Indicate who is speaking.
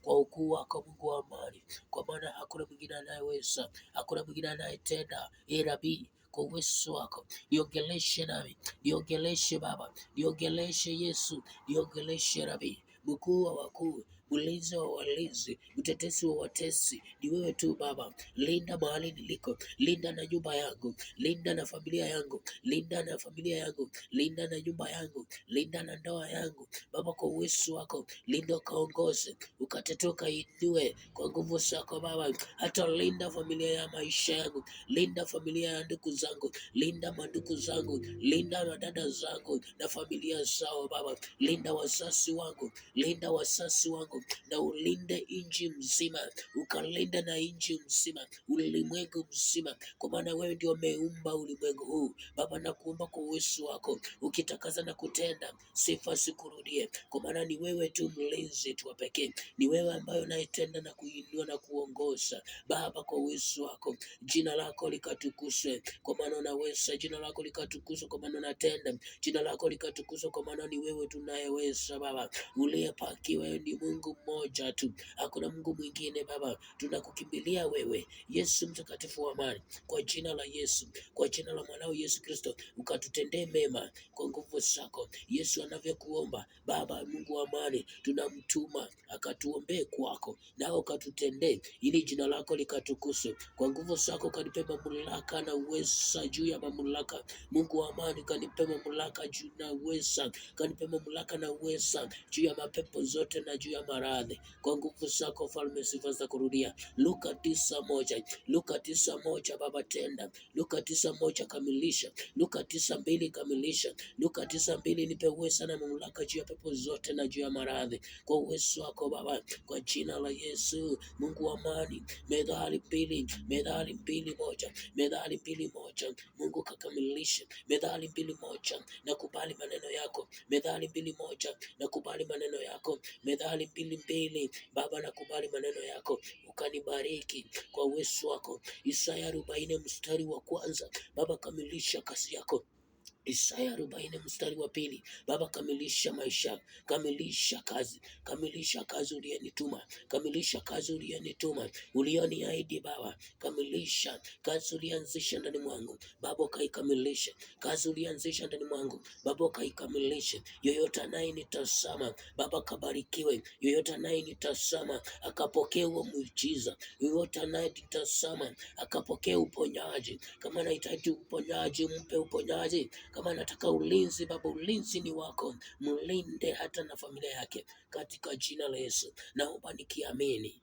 Speaker 1: kwa ukuu wako Mungu wa amani, kwa maana hakuna mwingine anayeweza, hakuna mwingine anayetenda. Rabi, kwa uwezo wako niongeleshe nami, niongeleshe Baba, niongeleshe Yesu, niongeleshe Rabi, mkuu wa wakuu, mlinzi wa walinzi, mtetesi wa watesi, ni wewe tu Baba. Linda mahali niliko, linda na nyumba yangu, linda na familia yangu, linda na familia yangu, linda na nyumba yangu, linda na ndoa yangu Baba, kwa uwezo wako linda, ukaongoze, ukatetee, ukainue kwa nguvu zako Baba. Hata linda familia ya maisha yangu, linda familia ya ndugu zangu, linda mandugu zangu, linda madada zangu na familia zao Baba. Linda wazazi wangu, linda wazazi wangu, na ulinde inji mzima, ukalinda na inji mzima, ulimwengu mzima, kwa maana wewe ndio umeumba ulimwengu huu Baba. Nakuomba kwa uwezo wako ukitakaza na kutenda, sifa sikurudie, kwa maana ni wewe tu mlinzi tu wa pekee, ni wewe ambaye unayetenda na kuinua na kuongoza Baba. Kwa uwezo wako jina lako likatukuzwe, kwa maana unaweza, jina lako likatukuzwe, kwa maana unatenda, jina lako likatukuzwe, kwa maana ni wewe tunayeweza Baba. Uliyepaki wewe ni Mungu mmoja tu, hakuna Mungu mwingine Baba. Tunakukimbilia wewe Yesu mtakatifu wa amani, kwa jina la Yesu, kwa jina la mwanao Yesu Kristo, ukatutendee mema kwa nguvu zako Yesu. Anavyokuomba Baba Mungu wa amani, tunamtuma akatuombee kwako, nao ukatutendee, ili jina lako likatukuzwe. Kwa nguvu zako kanipe mamlaka na uweza juu ya mamlaka. Mungu wa amani, kanipe mamlaka juu na uweza, kanipe mamlaka na uweza juu ya mapepo zote na juu ya maradhi. Kwa nguvu zako Falme, sifa za kurudia. Luka 9:1, Luka 9:1 Baba tenda, Luka 9:1 kamilisha, Luka 9:2 kamilisha, Luka 9:2 nipe uweza na mamlaka juu ya pepo zote na juu ya maradhi, kwa uwezo wako Baba, kwa jina la Yesu. Mungu wa amani, Methali 2:1, Methali 2:1 Mungu kakamilisha, Methali 2:1 nakubali maneno yako, Methali 2:1 nakubali maneno yako, Methali 2:2 Baba nakubali maneno yako, ukanibariki kwa uwezo wako. Isaya 40:1 Baba kamilisha kazi yako. Isaya 40:2 Baba kamilisha maisha, kamilisha kazi uliyenituma, kamilisha kazi uliyenituma, ulioniahidi Baba. Kamilisha kazi ulianzisha ndani mwangu Baba, kaikamilisha kazi ulianzisha ndani mwangu Baba, kaikamilisha. Yoyote anayenitazama Baba kabarikiwe, yoyote anayenitazama akapokea huo muujiza, yoyote anayenitazama akapokea uponyaji. Kama anahitaji uponyaji, mpe uponyaji. Kama nataka ulinzi Baba, ulinzi ni wako, mlinde hata na familia yake, katika jina la Yesu naomba nikiamini.